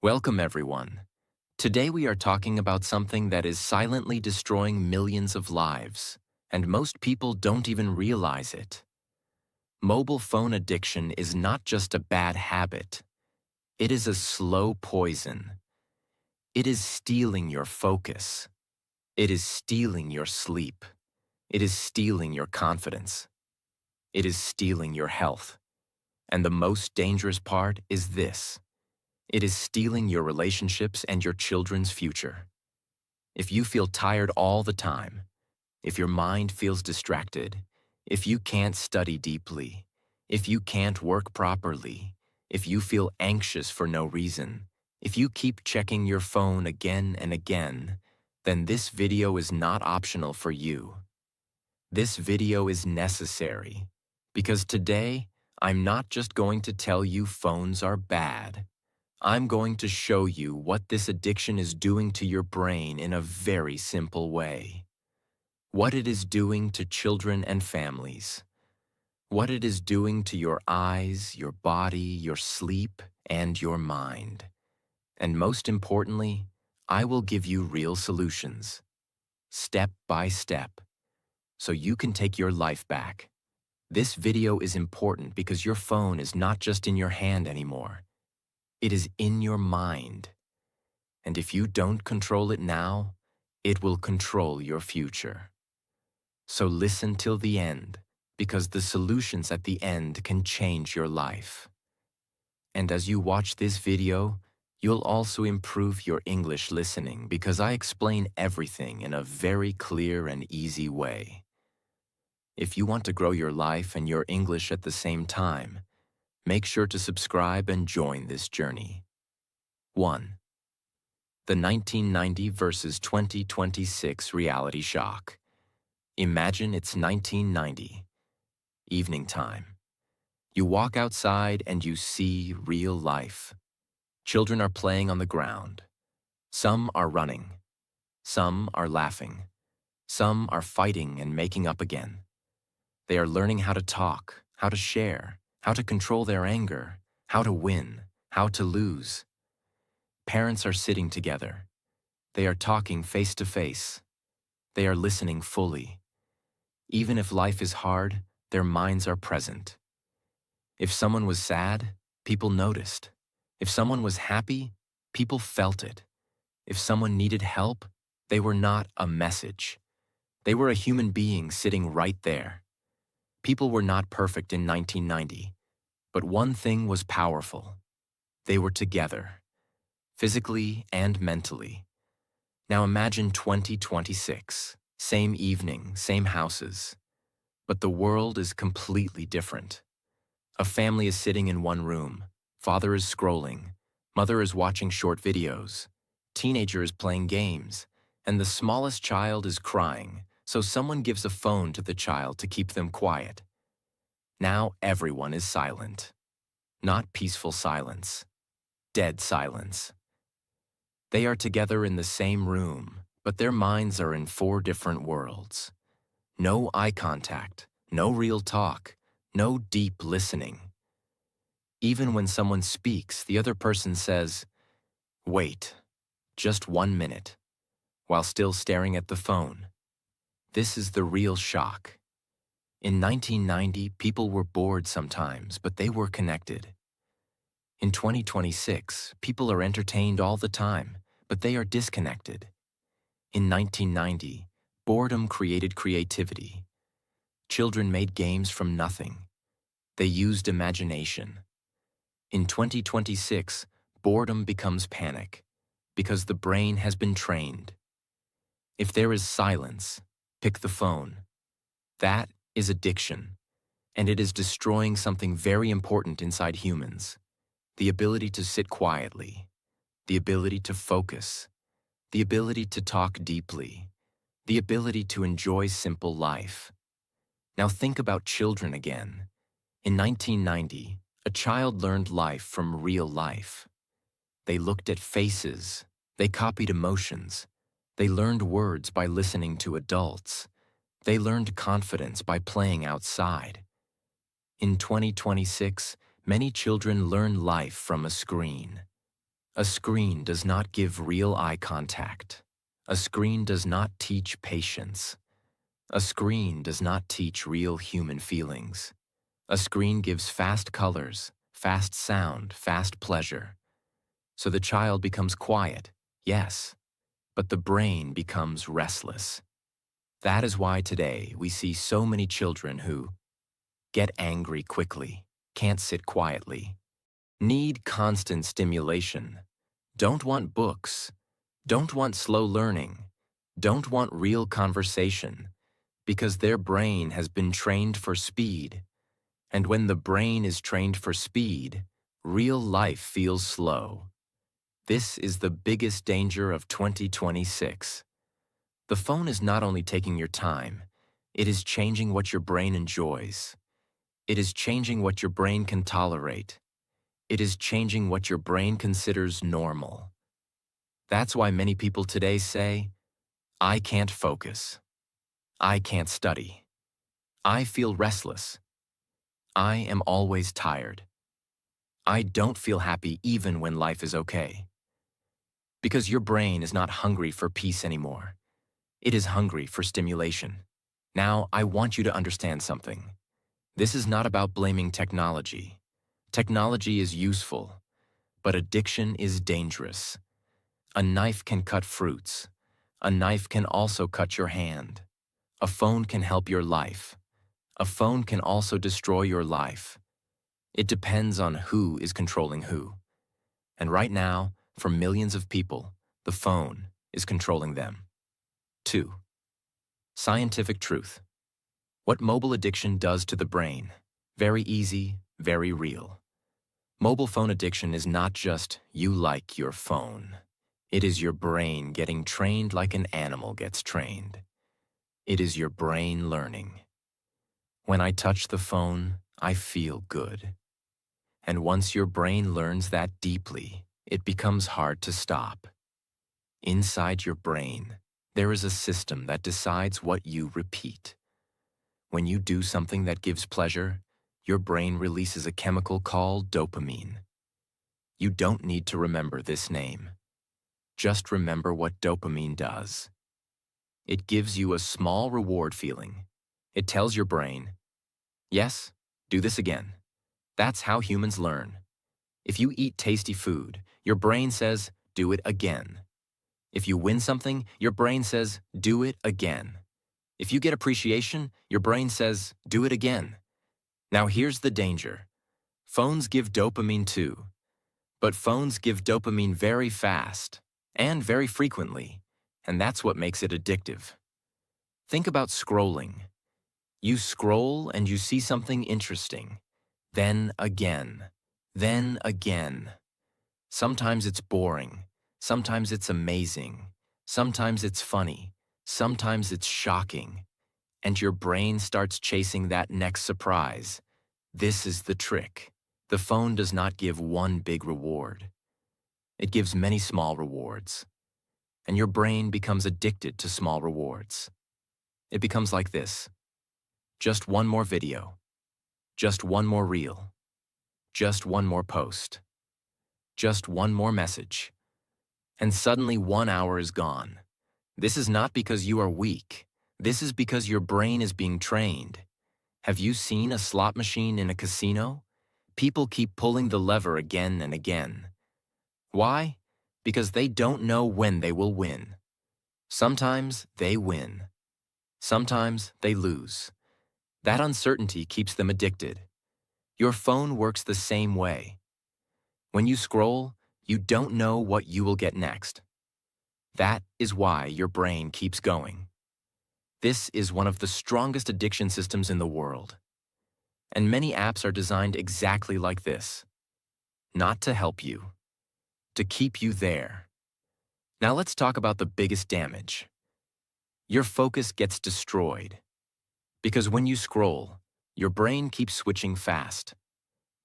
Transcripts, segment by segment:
Welcome, everyone. Today we are talking about something that is silently destroying millions of lives, and most people don't even realize it. Mobile phone addiction is not just a bad habit. It is a slow poison. It is stealing your focus. It is stealing your sleep. It is stealing your confidence. It is stealing your health. And the most dangerous part is this. It is stealing your relationships and your children's future. If you feel tired all the time, if your mind feels distracted, if you can't study deeply, if you can't work properly, if you feel anxious for no reason, if you keep checking your phone again and again, then this video is not optional for you. This video is necessary because today I'm not just going to tell you phones are bad. I'm going to show you what this addiction is doing to your brain in a very simple way. What it is doing to children and families. What it is doing to your eyes, your body, your sleep, and your mind. And most importantly, I will give you real solutions, step by step, so you can take your life back. This video is important because your phone is not just in your hand anymore. It is in your mind. And if you don't control it now, it will control your future. So listen till the end, because the solutions at the end can change your life. And as you watch this video, you'll also improve your English listening because I explain everything in a very clear and easy way. If you want to grow your life and your English at the same time, make sure to subscribe and join this journey. 1. The 1990 versus 2026 reality shock. Imagine it's 1990, evening time. You walk outside and you see real life. Children are playing on the ground. Some are running. Some are laughing. Some are fighting and making up again. They are learning how to talk, how to share, how to control their anger, how to win, how to lose. Parents are sitting together. They are talking face to face. They are listening fully. Even if life is hard, their minds are present. If someone was sad, people noticed. If someone was happy, people felt it. If someone needed help, they were not a message. They were a human being sitting right there. People were not perfect in 1990, but one thing was powerful. They were together, physically and mentally. Now imagine 2026, same evening, same houses. But the world is completely different. A family is sitting in one room. Father is scrolling. Mother is watching short videos. Teenager is playing games. And the smallest child is crying, so someone gives a phone to the child to keep them quiet. Now everyone is silent. Not peaceful silence. Dead silence. They are together in the same room, but their minds are in 4 different worlds. No eye contact, no real talk, no deep listening. Even when someone speaks, the other person says, "Wait, just 1 minute," while still staring at the phone. This is the real shock. In 1990, people were bored sometimes, but they were connected. In 2026, people are entertained all the time, but they are disconnected. In 1990, boredom created creativity. Children made games from nothing. They used imagination. In 2026, boredom becomes panic because the brain has been trained. If there is silence, pick the phone. That is addiction, and it is destroying something very important inside humans. The ability to sit quietly, the ability to focus, the ability to talk deeply, the ability to enjoy simple life. Now think about children again. In 1990, a child learned life from real life. They looked at faces, they copied emotions, they learned words by listening to adults, they learned confidence by playing outside. In 2026, many children learn life from a screen. A screen does not give real eye contact. A screen does not teach patience. A screen does not teach real human feelings. A screen gives fast colors, fast sound, fast pleasure. So the child becomes quiet, yes, but the brain becomes restless. That is why today we see so many children who get angry quickly, can't sit quietly, need constant stimulation, don't want books, don't want slow learning, don't want real conversation, because their brain has been trained for speed. And when the brain is trained for speed, real life feels slow. This is the biggest danger of 2026. The phone is not only taking your time, it is changing what your brain enjoys. It is changing what your brain can tolerate. It is changing what your brain considers normal. That's why many people today say, I can't focus. I can't study. I feel restless. I am always tired. I don't feel happy even when life is okay. Because your brain is not hungry for peace anymore. It is hungry for stimulation. Now, I want you to understand something. This is not about blaming technology. Technology is useful, but addiction is dangerous. A knife can cut fruits. A knife can also cut your hand. A phone can help your life. A phone can also destroy your life. It depends on who is controlling who. And right now, for millions of people, the phone is controlling them. 2. Scientific truth. What mobile addiction does to the brain. Very easy, very real. Mobile phone addiction is not just you like your phone. It is your brain getting trained like an animal gets trained. It is your brain learning. When I touch the phone, I feel good. And once your brain learns that deeply, it becomes hard to stop. Inside your brain, there is a system that decides what you repeat. When you do something that gives pleasure, your brain releases a chemical called dopamine. You don't need to remember this name. Just remember what dopamine does. It gives you a small reward feeling. It tells your brain, yes, do this again. That's how humans learn. If you eat tasty food, your brain says, do it again. If you win something, your brain says, do it again. If you get appreciation, your brain says, do it again. Now here's the danger. Phones give dopamine too. But phones give dopamine very fast and very frequently, and that's what makes it addictive. Think about scrolling. You scroll and you see something interesting. Then again. Then again. Sometimes it's boring. Sometimes it's amazing. Sometimes it's funny. Sometimes it's shocking. And your brain starts chasing that next surprise. This is the trick. The phone does not give one big reward. It gives many small rewards. And your brain becomes addicted to small rewards. It becomes like this. Just one more video. Just one more reel. Just one more post. Just one more message. And suddenly 1 hour is gone. This is not because you are weak. This is because your brain is being trained. Have you seen a slot machine in a casino? People keep pulling the lever again and again. Why? Because they don't know when they will win. Sometimes they win. Sometimes they lose. That uncertainty keeps them addicted. Your phone works the same way. When you scroll, you don't know what you will get next. That is why your brain keeps going. This is one of the strongest addiction systems in the world. And many apps are designed exactly like this. Not to help you, to keep you there. Now let's talk about the biggest damage. Your focus gets destroyed. Because when you scroll, your brain keeps switching fast.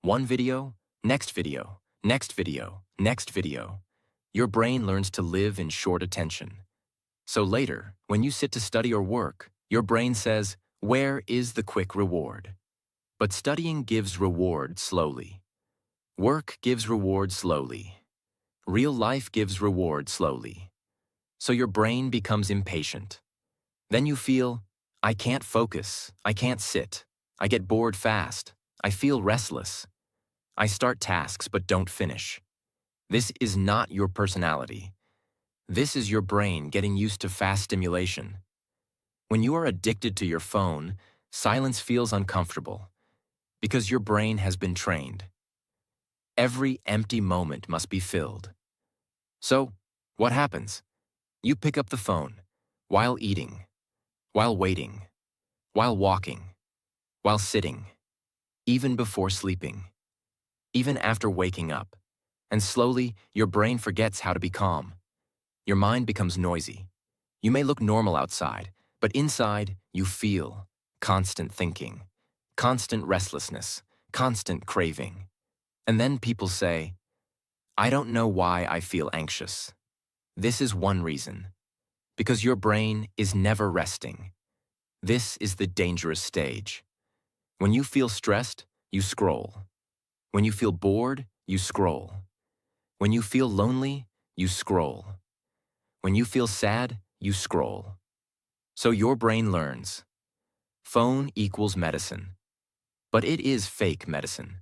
One video, next video, next video, next video. Your brain learns to live in short attention. So later, when you sit to study or work, your brain says, where is the quick reward? But studying gives reward slowly. Work gives reward slowly. Real life gives reward slowly, so your brain becomes impatient. Then you feel, I can't focus, I can't sit, I get bored fast, I feel restless. I start tasks but don't finish. This is not your personality. This is your brain getting used to fast stimulation. When you are addicted to your phone, silence feels uncomfortable because your brain has been trained. Every empty moment must be filled. So, what happens? You pick up the phone while eating, while waiting, while walking, while sitting, even before sleeping, even after waking up. And slowly, your brain forgets how to be calm. Your mind becomes noisy. You may look normal outside, but inside, you feel constant thinking, constant restlessness, constant craving. And then people say, I don't know why I feel anxious. This is one reason. Because your brain is never resting. This is the dangerous stage. When you feel stressed, you scroll. When you feel bored, you scroll. When you feel lonely, you scroll. When you feel sad, you scroll. So your brain learns. Phone equals medicine. But it is fake medicine.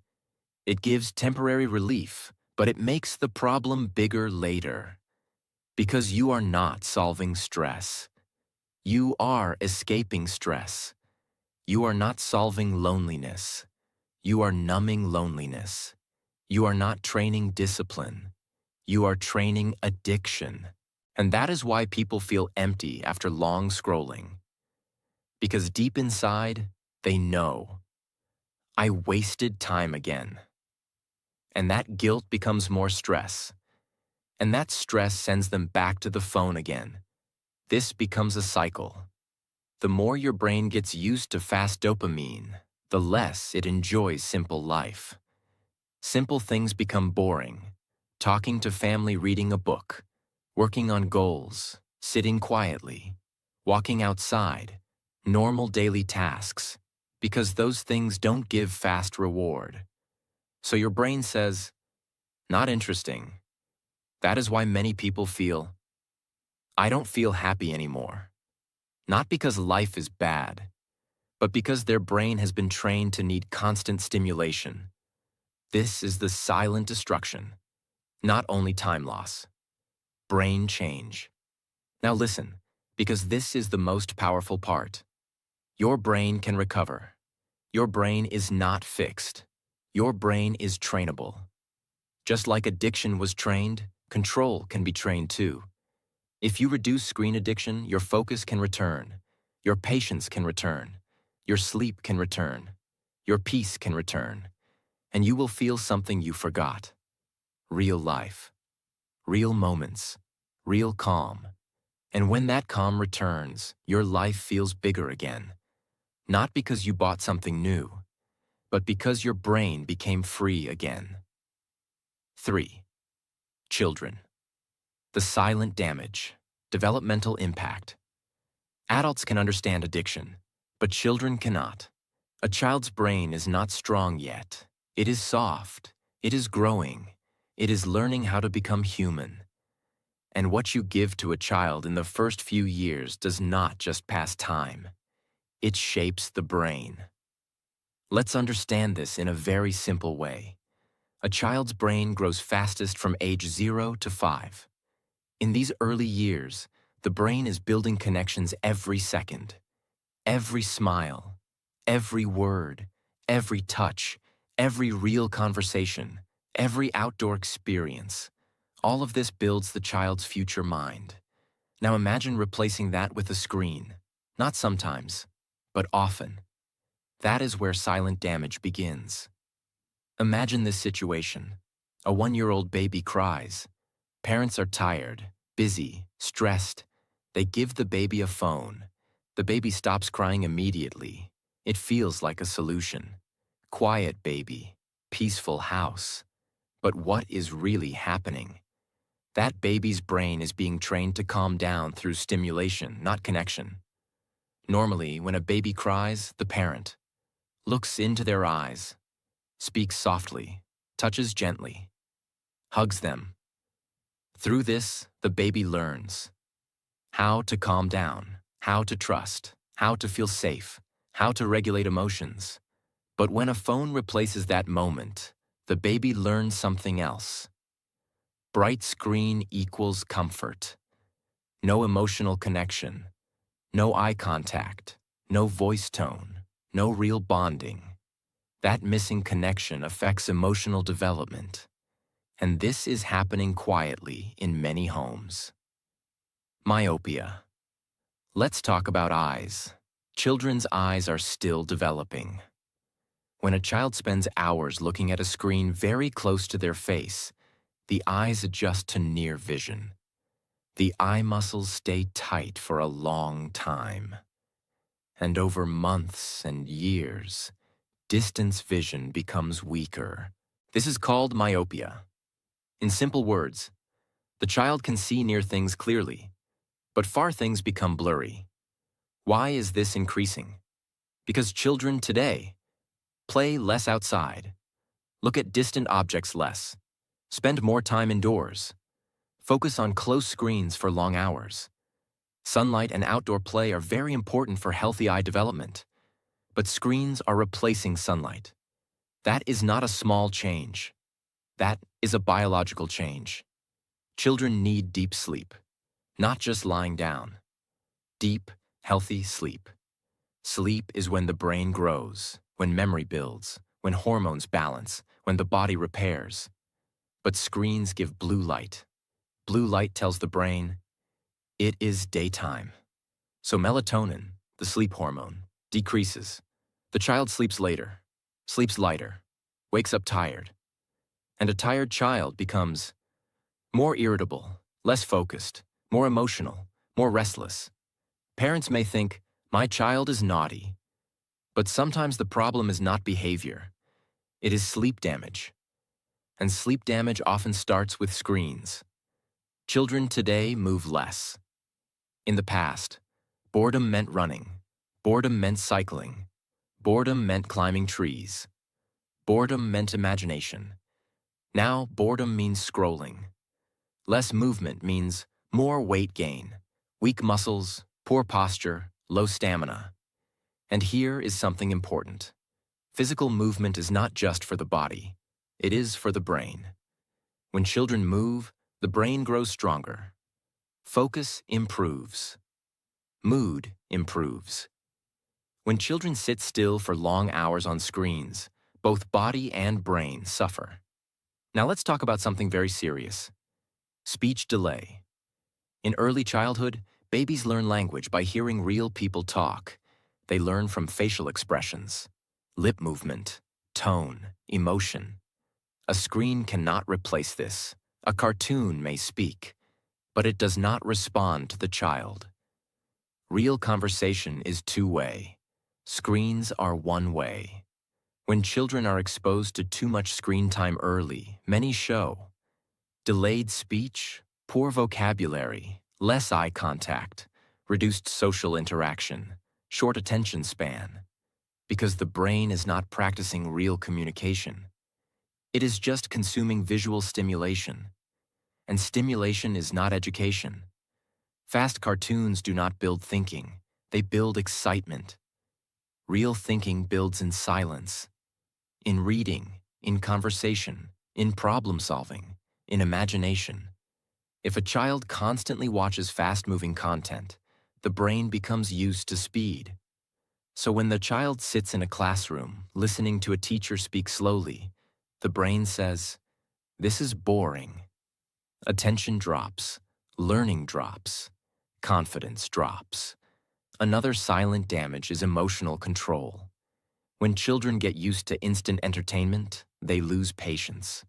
It gives temporary relief, but it makes the problem bigger later. Because you are not solving stress. You are escaping stress. You are not solving loneliness. You are numbing loneliness. You are not training discipline. You are training addiction. And that is why people feel empty after long scrolling. Because deep inside, they know, I wasted time again. And that guilt becomes more stress. And that stress sends them back to the phone again. This becomes a cycle. The more your brain gets used to fast dopamine, the less it enjoys simple life. Simple things become boring. Talking to family, reading a book, working on goals, sitting quietly, walking outside, normal daily tasks, because those things don't give fast reward. So your brain says, not interesting. That is why many people feel, I don't feel happy anymore. Not because life is bad, but because their brain has been trained to need constant stimulation. This is the silent destruction, not only time loss, brain change. Now listen, because this is the most powerful part. Your brain can recover. Your brain is not fixed. Your brain is trainable. Just like addiction was trained, control can be trained too. If you reduce screen addiction, your focus can return. Your patience can return. Your sleep can return. Your peace can return. And you will feel something you forgot. Real life. Real moments. Real calm. And when that calm returns, your life feels bigger again. Not because you bought something new, but because your brain became free again. 3. Children. The silent damage. Developmental impact. Adults can understand addiction, but children cannot. A child's brain is not strong yet. It is soft. It is growing. It is learning how to become human. And what you give to a child in the first few years does not just pass time. It shapes the brain. Let's understand this in a very simple way. A child's brain grows fastest from age 0 to 5. In these early years, the brain is building connections every second. Every smile, every word, every touch, every real conversation, every outdoor experience. All of this builds the child's future mind. Now imagine replacing that with a screen. Not sometimes, but often. That is where silent damage begins. Imagine this situation. A 1-year-old baby cries. Parents are tired, busy, stressed. They give the baby a phone. The baby stops crying immediately. It feels like a solution. Quiet baby, peaceful house. But what is really happening? That baby's brain is being trained to calm down through stimulation, not connection. Normally, when a baby cries, the parent looks into their eyes, speaks softly, touches gently, hugs them, Through this, the baby learns how to calm down, how to trust, how to feel safe, how to regulate emotions. But when a phone replaces that moment, the baby learns something else. Bright screen equals comfort. No emotional connection, no eye contact, no voice tone, no real bonding. That missing connection affects emotional development. And this is happening quietly in many homes. Myopia. Let's talk about eyes. Children's eyes are still developing. When a child spends hours looking at a screen very close to their face, the eyes adjust to near vision. The eye muscles stay tight for a long time. And over months and years, distance vision becomes weaker. This is called myopia. In simple words, the child can see near things clearly, but far things become blurry. Why is this increasing? Because children today play less outside, look at distant objects less, spend more time indoors, focus on close screens for long hours. Sunlight and outdoor play are very important for healthy eye development, but screens are replacing sunlight. That is not a small change. That is a biological change. Children need deep sleep, not just lying down. Deep, healthy sleep. Sleep is when the brain grows, when memory builds, when hormones balance, when the body repairs. But screens give blue light. Blue light tells the brain, it is daytime. So melatonin, the sleep hormone, decreases. The child sleeps later, sleeps lighter, wakes up tired. And a tired child becomes more irritable, less focused, more emotional, more restless. Parents may think, my child is naughty. But sometimes the problem is not behavior. It is sleep damage. And sleep damage often starts with screens. Children today move less. In the past, boredom meant running. Boredom meant cycling. Boredom meant climbing trees. Boredom meant imagination. Now, boredom means scrolling. Less movement means more weight gain, weak muscles, poor posture, low stamina. And here is something important. Physical movement is not just for the body. It is for the brain. When children move, the brain grows stronger. Focus improves. Mood improves. When children sit still for long hours on screens, both body and brain suffer. Now let's talk about something very serious. Speech delay. In early childhood, babies learn language by hearing real people talk. They learn from facial expressions, lip movement, tone, emotion. A screen cannot replace this. A cartoon may speak, but it does not respond to the child. Real conversation is two-way. Screens are one-way. When children are exposed to too much screen time early, many show delayed speech, poor vocabulary, less eye contact, reduced social interaction, short attention span, because the brain is not practicing real communication. It is just consuming visual stimulation. And stimulation is not education. Fast cartoons do not build thinking. They build excitement. Real thinking builds in silence, in reading, in conversation, in problem solving, in imagination. If a child constantly watches fast-moving content, the brain becomes used to speed. So when the child sits in a classroom, listening to a teacher speak slowly, the brain says, "This is boring." Attention drops, learning drops, confidence drops. Another silent damage is emotional control. When children get used to instant entertainment, they lose patience.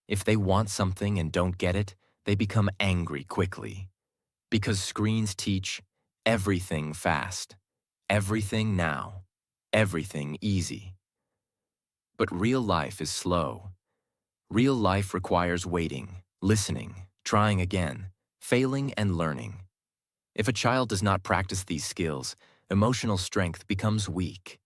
If they want something and don't get it, they become angry quickly. Because screens teach everything fast, everything now, everything easy. But real life is slow. Real life requires waiting, listening, trying again, failing and learning. If a child does not practice these skills, emotional strength becomes weak.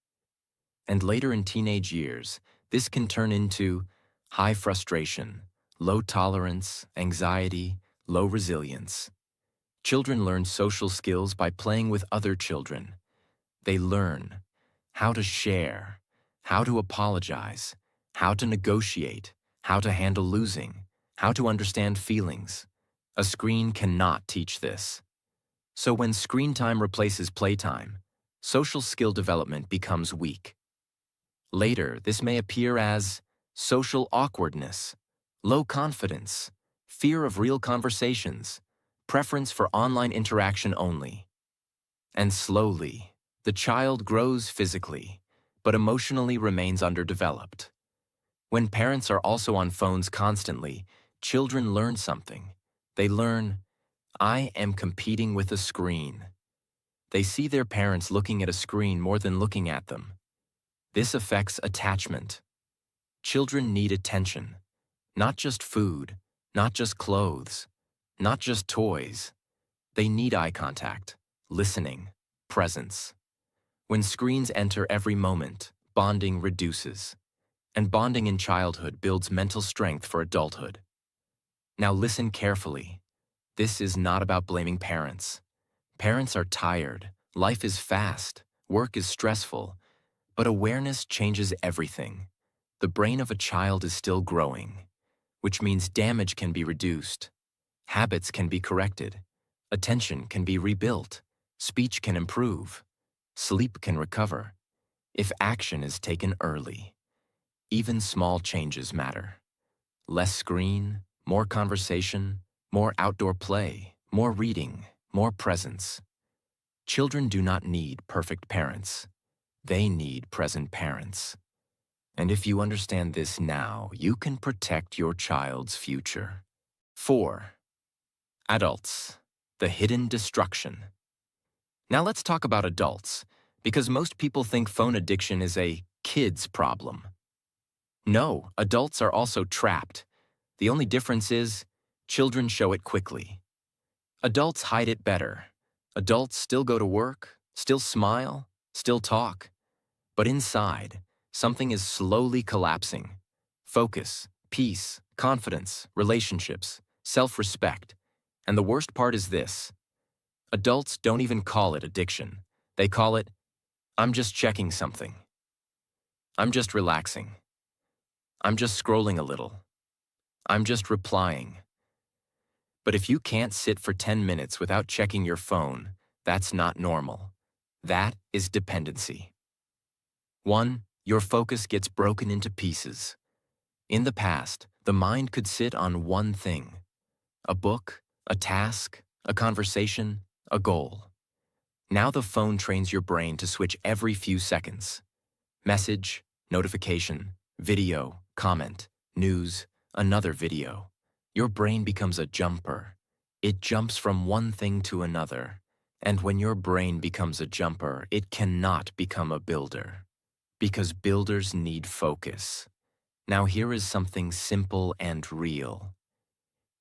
And later in teenage years, this can turn into high frustration, low tolerance, anxiety, Low resilience. Children learn social skills by playing with other children. They learn how to share, how to apologize, how to negotiate, how to handle losing, how to understand feelings. A screen cannot teach this. So when screen time replaces playtime, social skill development becomes weak. Later, this may appear as social awkwardness, low confidence, fear of real conversations, preference for online interaction only. And slowly, the child grows physically, but emotionally remains underdeveloped. When parents are also on phones constantly, children learn something. They learn, I am competing with a screen. They see their parents looking at a screen more than looking at them. This affects attachment. Children need attention, not just food, not just clothes, not just toys. They need eye contact, listening, presence. When screens enter every moment, bonding reduces. And bonding in childhood builds mental strength for adulthood. Now listen carefully. This is not about blaming parents. Parents are tired, life is fast, work is stressful, but awareness changes everything. The brain of a child is still growing, which means damage can be reduced, habits can be corrected, attention can be rebuilt, speech can improve, sleep can recover, if action is taken early. Even small changes matter. Less screen, more conversation, more outdoor play, more reading, more presence. Children do not need perfect parents. They need present parents. And if you understand this now, you can protect your child's future. 4. Adults, the hidden destruction. Now let's talk about adults, because most people think phone addiction is a kid's problem. No, adults are also trapped. The only difference is, children show it quickly. Adults hide it better. Adults still go to work, still smile, still talk. But inside, something is slowly collapsing. Focus, peace, confidence, relationships, self-respect. And the worst part is this. Adults don't even call it addiction. They call it, I'm just checking something. I'm just relaxing. I'm just scrolling a little. I'm just replying. But if you can't sit for 10 minutes without checking your phone, that's not normal. That is dependency. 1. Your focus gets broken into pieces. In the past, the mind could sit on one thing. A book, a task, a conversation, a goal. Now the phone trains your brain to switch every few seconds. Message, notification, video, comment, news, another video. Your brain becomes a jumper. It jumps from one thing to another. And when your brain becomes a jumper, it cannot become a builder. Because builders need focus. Now here is something simple and real.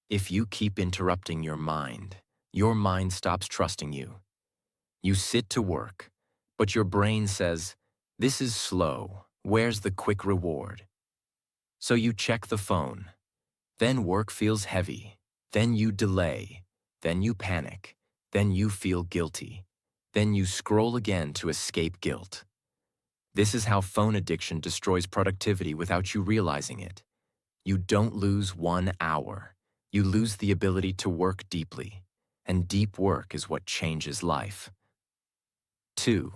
If you keep interrupting your mind stops trusting you. You sit to work, but your brain says, this is slow, where's the quick reward? So you check the phone. Then work feels heavy. Then you delay. Then you panic. Then you feel guilty. Then you scroll again to escape guilt. This is how phone addiction destroys productivity without you realizing it. You don't lose 1 hour. You lose the ability to work deeply. And deep work is what changes life. 2.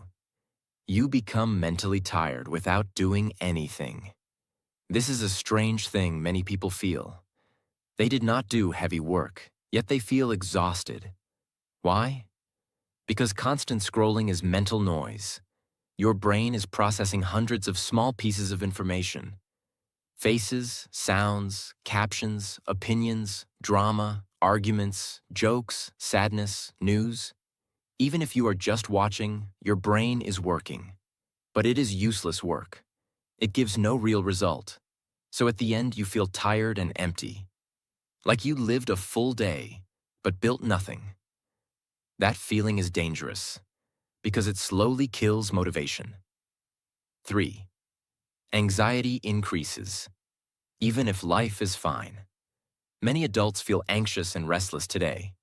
You become mentally tired without doing anything. This is a strange thing many people feel. They did not do heavy work, yet they feel exhausted. Why? Because constant scrolling is mental noise. Your brain is processing hundreds of small pieces of information. Faces, sounds, captions, opinions, drama, arguments, jokes, sadness, news. Even if you are just watching, your brain is working. But it is useless work. It gives no real result. So at the end, you feel tired and empty. Like you lived a full day, but built nothing. That feeling is dangerous, because it slowly kills motivation. 3. Anxiety increases, even if life is fine. Many adults feel anxious and restless today,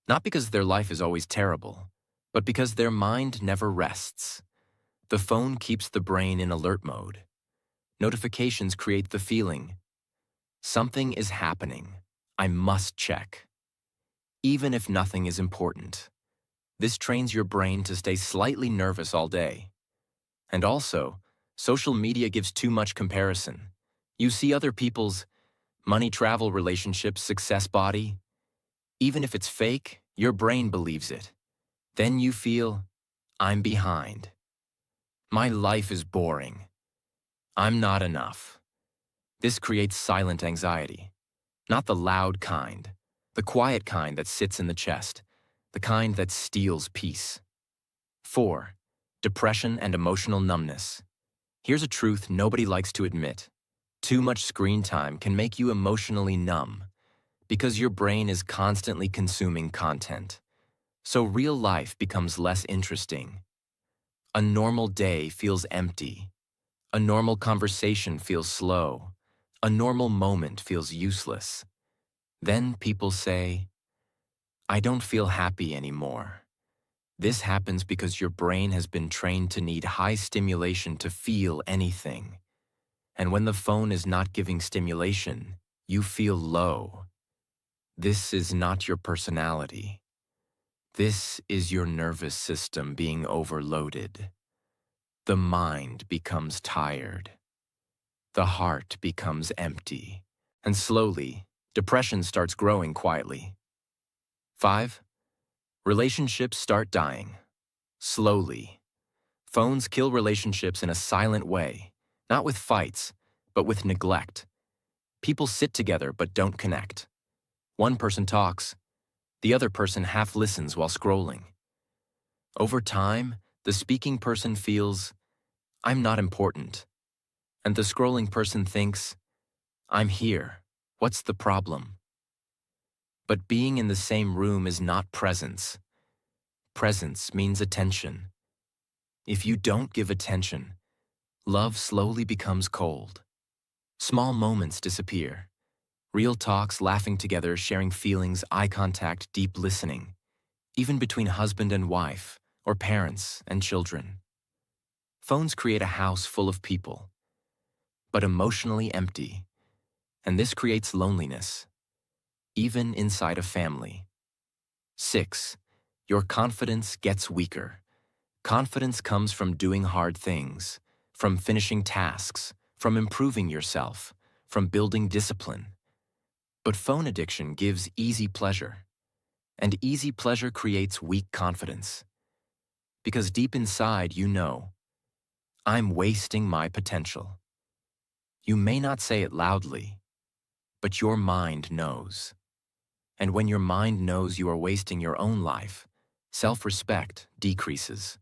not because their life is always terrible, but because their mind never rests. The phone keeps the brain in alert mode. Notifications create the feeling, something is happening. I must check. Even if nothing is important. This trains your brain to stay slightly nervous all day. And also, social media gives too much comparison. You see other people's money, travel, relationships, success, body. Even if it's fake, your brain believes it. Then you feel, I'm behind. My life is boring. I'm not enough. This creates silent anxiety. Not the loud kind, the quiet kind that sits in the chest, the kind that steals peace. 4. Depression and emotional numbness. Here's a truth nobody likes to admit. Too much screen time can make you emotionally numb because your brain is constantly consuming content. So real life becomes less interesting. A normal day feels empty. A normal conversation feels slow. A normal moment feels useless. Then people say, I don't feel happy anymore. This happens because your brain has been trained to need high stimulation to feel anything. And when the phone is not giving stimulation, you feel low. This is not your personality. This is your nervous system being overloaded. The mind becomes tired. The heart becomes empty. And slowly, depression starts growing quietly. 5. Relationships start dying. Slowly. Phones kill relationships in a silent way, not with fights, but with neglect. People sit together but don't connect. One person talks, the other person half listens while scrolling. Over time, the speaking person feels, I'm not important. And the scrolling person thinks, I'm here. What's the problem? But being in the same room is not presence. Presence means attention. If you don't give attention, love slowly becomes cold. Small moments disappear. Real talks, laughing together, sharing feelings, eye contact, deep listening, even between husband and wife, or parents and children. Phones create a house full of people, but emotionally empty, and this creates loneliness, even inside a family. 6. Your confidence gets weaker. Confidence comes from doing hard things, from finishing tasks, from improving yourself, from building discipline. But phone addiction gives easy pleasure, and easy pleasure creates weak confidence. Because deep inside you know, I'm wasting my potential. You may not say it loudly, but your mind knows. And when your mind knows you are wasting your own life, self-respect decreases.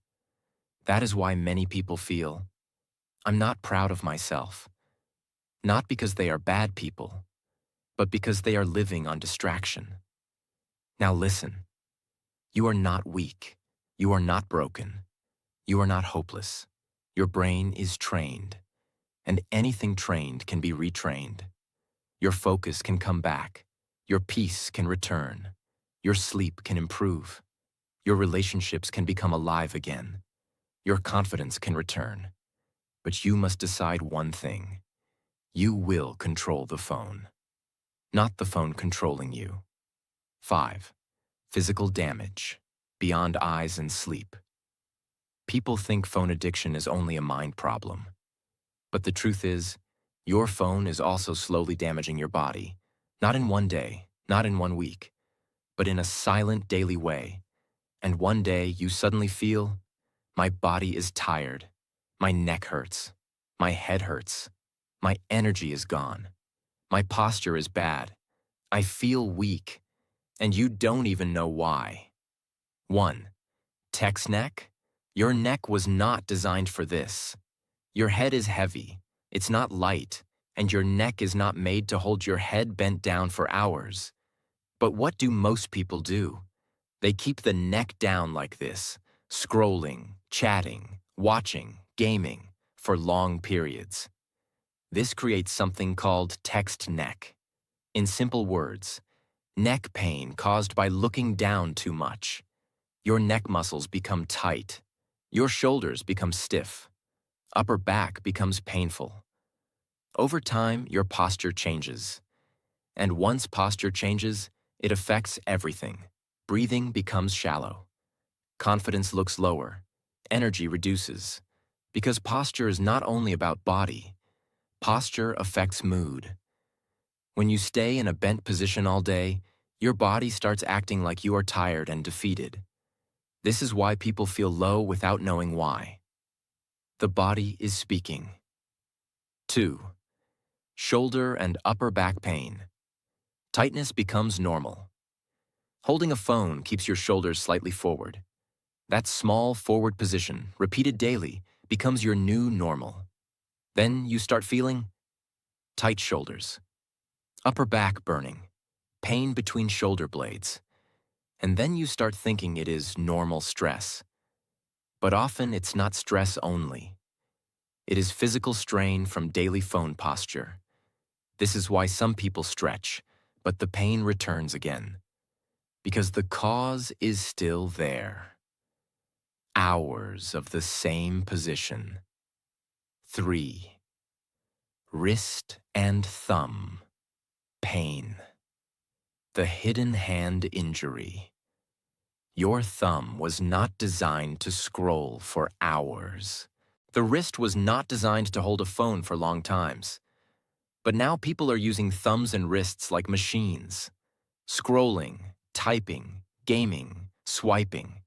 That is why many people feel, I'm not proud of myself. Not because they are bad people, but because they are living on distraction. Now listen, you are not weak. You are not broken. You are not hopeless. Your brain is trained, and anything trained can be retrained. Your focus can come back. Your peace can return. Your sleep can improve. Your relationships can become alive again. Your confidence can return. But you must decide one thing. You will control the phone, not the phone controlling you. 5. Physical damage, beyond eyes and sleep. People think phone addiction is only a mind problem. But the truth is, your phone is also slowly damaging your body, not in one day, not in 1 week, but in a silent daily way. And one day you suddenly feel, my body is tired, my neck hurts, my head hurts, my energy is gone, my posture is bad, I feel weak, and you don't even know why. 1. Text neck? Your neck was not designed for this. Your head is heavy, it's not light, and your neck is not made to hold your head bent down for hours. But what do most people do? They keep the neck down like this, scrolling, chatting, watching, gaming, for long periods. This creates something called text neck. In simple words, neck pain caused by looking down too much. Your neck muscles become tight. Your shoulders become stiff. Upper back becomes painful. Over time, your posture changes. And once posture changes, it affects everything. Breathing becomes shallow. Confidence looks lower. Energy reduces. Because posture is not only about body. Posture affects mood. When you stay in a bent position all day, your body starts acting like you are tired and defeated. This is why people feel low without knowing why. The body is speaking. 2. Shoulder and upper back pain. Tightness becomes normal. Holding a phone keeps your shoulders slightly forward. That small forward position, repeated daily, becomes your new normal. Then you start feeling tight shoulders, upper back burning, pain between shoulder blades. And then you start thinking it is normal stress. But often it's not stress only. It is physical strain from daily phone posture. This is why some people stretch, but the pain returns again. Because the cause is still there. Hours of the same position. 3. Wrist and thumb. Pain. The hidden hand injury. Your thumb was not designed to scroll for hours. The wrist was not designed to hold a phone for long times. But now people are using thumbs and wrists like machines. Scrolling, typing, gaming, swiping.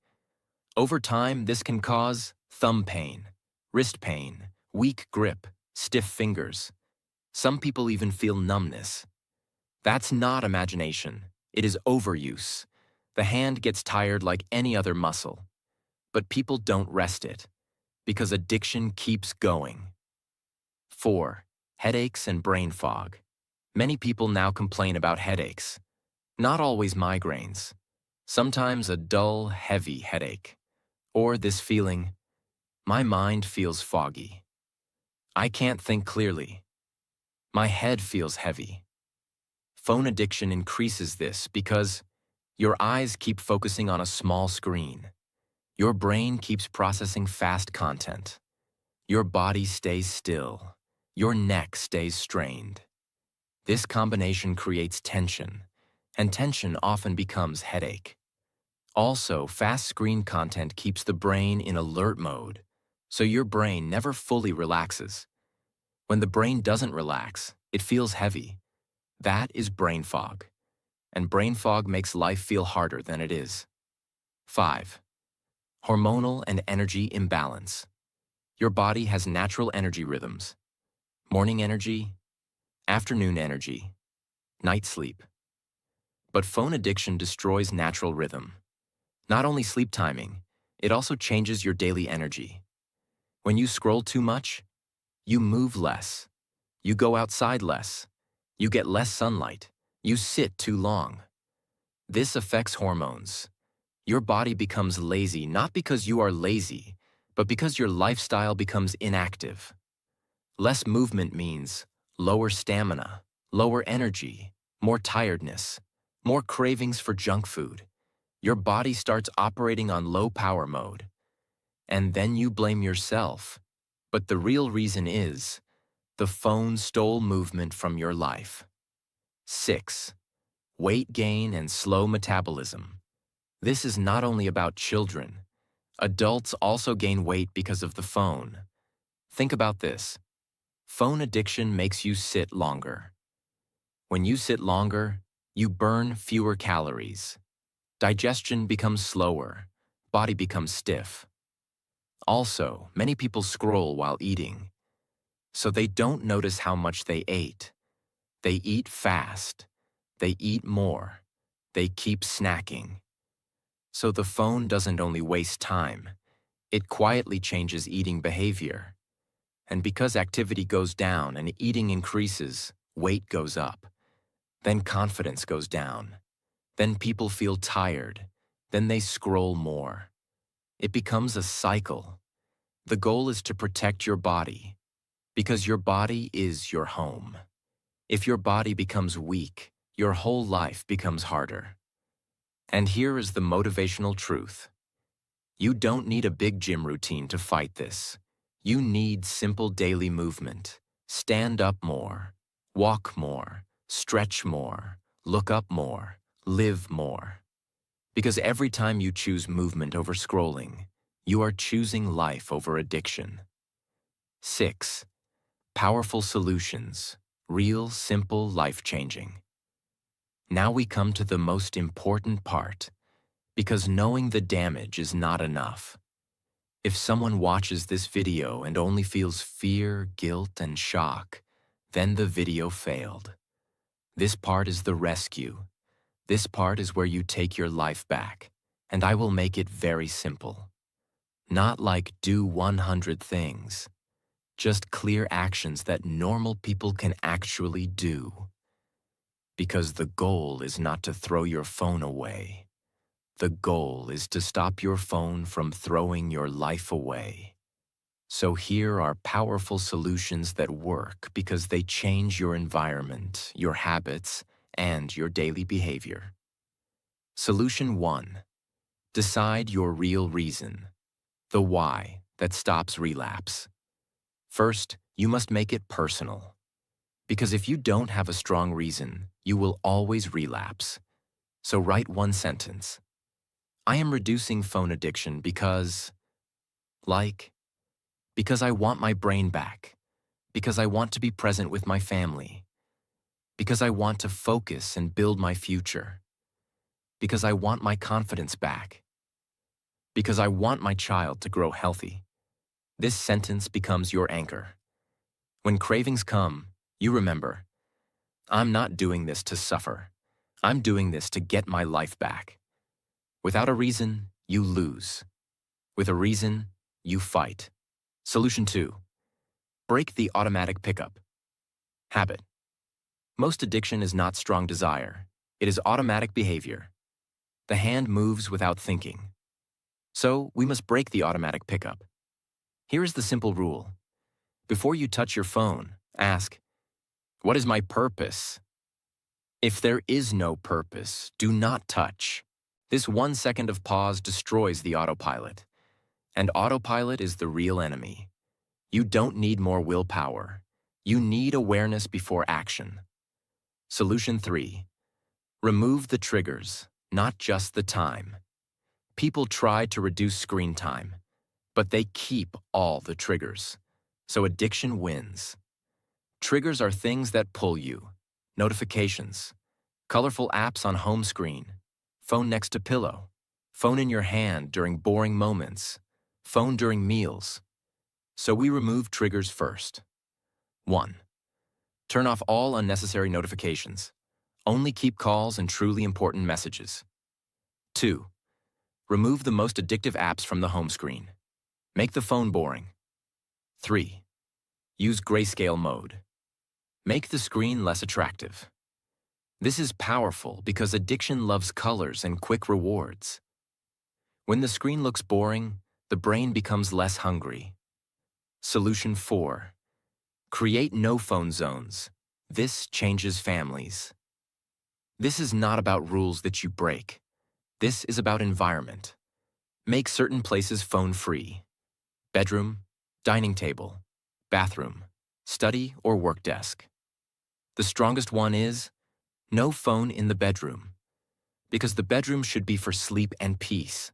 Over time, this can cause thumb pain, wrist pain, weak grip, stiff fingers. Some people even feel numbness. That's not imagination. It is overuse. The hand gets tired like any other muscle. But people don't rest it, because addiction keeps going. 4. Headaches and brain fog. Many people now complain about headaches. Not always migraines. Sometimes a dull, heavy headache. Or this feeling, my mind feels foggy. I can't think clearly. My head feels heavy. Phone addiction increases this because your eyes keep focusing on a small screen. Your brain keeps processing fast content. Your body stays still. Your neck stays strained. This combination creates tension, and tension often becomes headache. Also, fast screen content keeps the brain in alert mode, so your brain never fully relaxes. When the brain doesn't relax, it feels heavy. That is brain fog, and brain fog makes life feel harder than it is. 5. Hormonal and energy imbalance. Your body has natural energy rhythms. Morning energy, afternoon energy, night sleep. But phone addiction destroys natural rhythm. Not only sleep timing, it also changes your daily energy. When you scroll too much, you move less. You go outside less. You get less sunlight. You sit too long. This affects hormones. Your body becomes lazy not because you are lazy, but because your lifestyle becomes inactive. Less movement means lower stamina, lower energy, more tiredness, more cravings for junk food. Your body starts operating on low power mode. And then you blame yourself. But the real reason is, the phone stole movement from your life. 6. Weight gain and slow metabolism. This is not only about children. Adults also gain weight because of the phone. Think about this. Phone addiction makes you sit longer. When you sit longer, you burn fewer calories. Digestion becomes slower. Body becomes stiff. Also, many people scroll while eating. So they don't notice how much they ate. They eat fast. They eat more. They keep snacking. So the phone doesn't only waste time. It quietly changes eating behavior. And because activity goes down and eating increases, weight goes up. Then confidence goes down. Then people feel tired. Then they scroll more. It becomes a cycle. The goal is to protect your body, because your body is your home. If your body becomes weak, your whole life becomes harder. And here is the motivational truth. You don't need a big gym routine to fight this. You need simple daily movement. Stand up more, walk more, stretch more, look up more, live more. Because every time you choose movement over scrolling, you are choosing life over addiction. 6. Powerful solutions. Real, simple, life-changing. Now we come to the most important part, because knowing the damage is not enough. If someone watches this video and only feels fear, guilt, and shock, then the video failed. This part is the rescue. This part is where you take your life back, and I will make it very simple. Not like do 100 things, just clear actions that normal people can actually do. Because the goal is not to throw your phone away. The goal is to stop your phone from throwing your life away. So here are powerful solutions that work because they change your environment, your habits, and your daily behavior. Solution 1. Decide your real reason, the why that stops relapse. First, you must make it personal. Because if you don't have a strong reason, you will always relapse. So write one sentence. I am reducing phone addiction because I want my brain back, because I want to be present with my family, because I want to focus and build my future, because I want my confidence back, because I want my child to grow healthy. This sentence becomes your anchor. When cravings come, you remember, I'm not doing this to suffer. I'm doing this to get my life back. Without a reason, you lose. With a reason, you fight. Solution 2. Break the automatic pickup. Habit. Most addiction is not strong desire. It is automatic behavior. The hand moves without thinking. So, we must break the automatic pickup. Here is the simple rule. Before you touch your phone, ask, what is my purpose? If there is no purpose, do not touch. This 1 second of pause destroys the autopilot. And autopilot is the real enemy. You don't need more willpower. You need awareness before action. Solution 3. Remove the triggers, not just the time. People try to reduce screen time, but they keep all the triggers. So addiction wins. Triggers are things that pull you. Notifications, colorful apps on home screen, phone next to pillow, phone in your hand during boring moments, phone during meals. So we remove triggers first. 1. Turn off all unnecessary notifications. Only keep calls and truly important messages. 2. Remove the most addictive apps from the home screen. Make the phone boring. 3. Use grayscale mode. Make the screen less attractive. This is powerful because addiction loves colors and quick rewards. When the screen looks boring, the brain becomes less hungry. Solution 4. Create no-phone zones. This changes families. This is not about rules that you break. This is about environment. Make certain places phone-free. Bedroom, dining table, bathroom, study or work desk. The strongest one is no phone in the bedroom, because the bedroom should be for sleep and peace,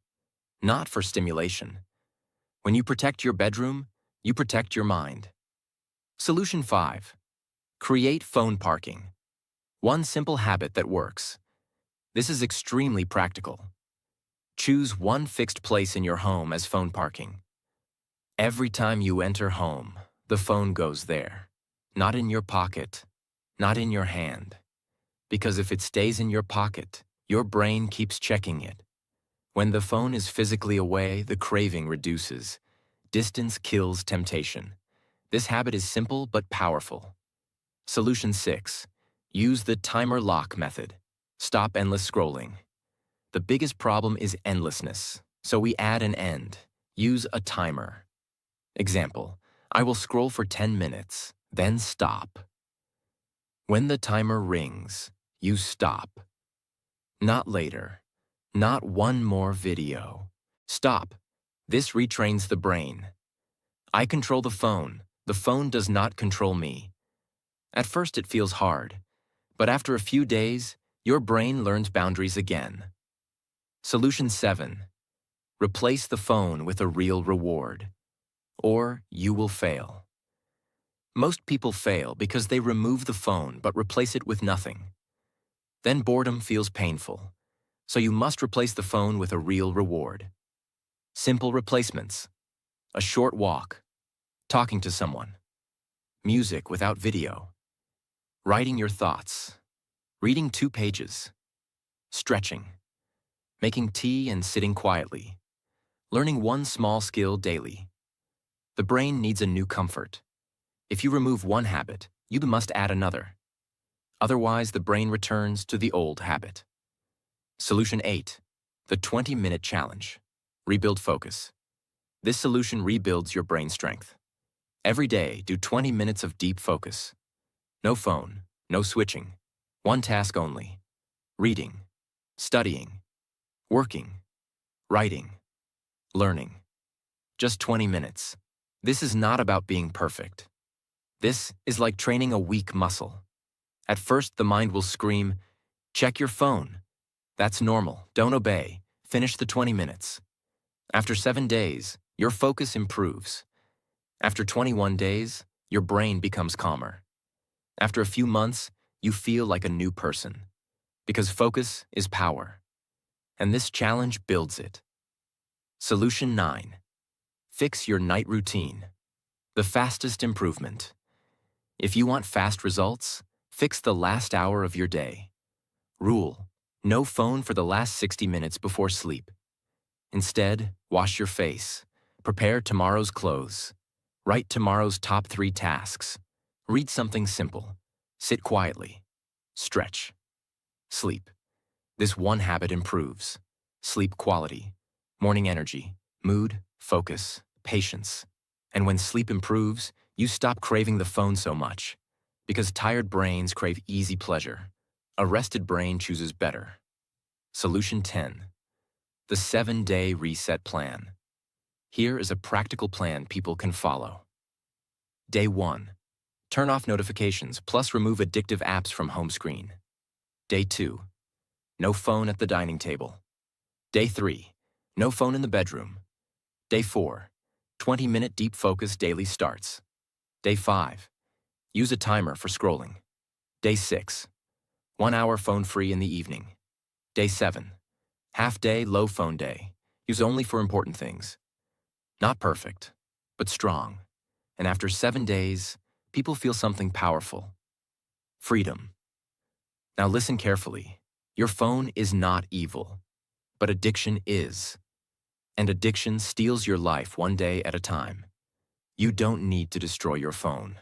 not for stimulation. When you protect your bedroom, you protect your mind. Solution 5. Create phone parking. One simple habit that works. This is extremely practical. Choose one fixed place in your home as phone parking. Every time you enter home, the phone goes there. Not in your pocket, not in your hand. Because if it stays in your pocket, your brain keeps checking it. When the phone is physically away, the craving reduces. Distance kills temptation. This habit is simple but powerful. Solution 6. Use the timer lock method. Stop endless scrolling. The biggest problem is endlessness, so we add an end. Use a timer. Example, I will scroll for 10 minutes, then stop. When the timer rings, You stop. Not later. Not one more video. Stop. This retrains the brain. I control the phone does not control me. At first it feels hard, but after a few days, your brain learns boundaries again. Solution 7. Replace the phone with a real reward, or you will fail. Most people fail because they remove the phone but replace it with nothing. Then boredom feels painful, so you must replace the phone with a real reward. Simple replacements: a short walk, talking to someone, music without video, writing your thoughts, reading 2 pages, stretching, making tea and sitting quietly, learning one small skill daily. The brain needs a new comfort. If you remove one habit, you must add another. Otherwise, the brain returns to the old habit. Solution 8. The 20-minute challenge. Rebuild focus. This solution rebuilds your brain strength. Every day, do 20 minutes of deep focus. No phone, no switching. One task only. Reading, studying, working, writing, learning. Just 20 minutes. This is not about being perfect. This is like training a weak muscle. At first, the mind will scream, "Check your phone." That's normal. Don't obey. Finish the 20 minutes. After 7 days, your focus improves. After 21 days, your brain becomes calmer. After a few months, you feel like a new person. Because focus is power. And this challenge builds it. Solution 9. Fix your night routine. The fastest improvement. If you want fast results, fix the last hour of your day. Rule: no phone for the last 60 minutes before sleep. Instead, wash your face. Prepare tomorrow's clothes. Write tomorrow's top 3 tasks. Read something simple. Sit quietly. Stretch. Sleep. This one habit improves sleep quality, morning energy, mood, focus, patience. And when sleep improves, you stop craving the phone so much. Because tired brains crave easy pleasure. A rested brain chooses better. Solution 10. The 7-day reset plan. Here is a practical plan people can follow. Day 1. Turn off notifications plus remove addictive apps from home screen. Day 2. No phone at the dining table. Day 3. No phone in the bedroom. Day 4. 20-minute deep focus daily starts. Day 5. Use a timer for scrolling. Day 6. 1 hour phone free in the evening. Day 7. Half-day low phone day. Use only for important things. Not perfect, but strong. And after 7 days, people feel something powerful. Freedom. Now listen carefully. Your phone is not evil, but addiction is. And addiction steals your life one day at a time. You don't need to destroy your phone.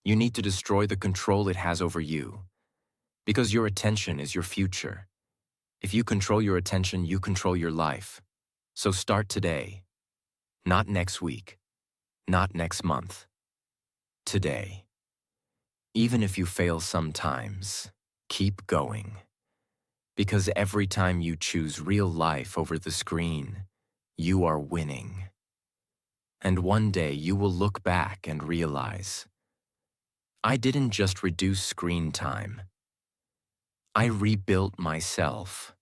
You need to destroy the control it has over you. Because your attention is your future. If you control your attention, you control your life. So start today. Not next week. Not next month. Today. Even if you fail sometimes, keep going. Because every time you choose real life over the screen, you are winning. And one day you will look back and realize, I didn't just reduce screen time. I rebuilt myself.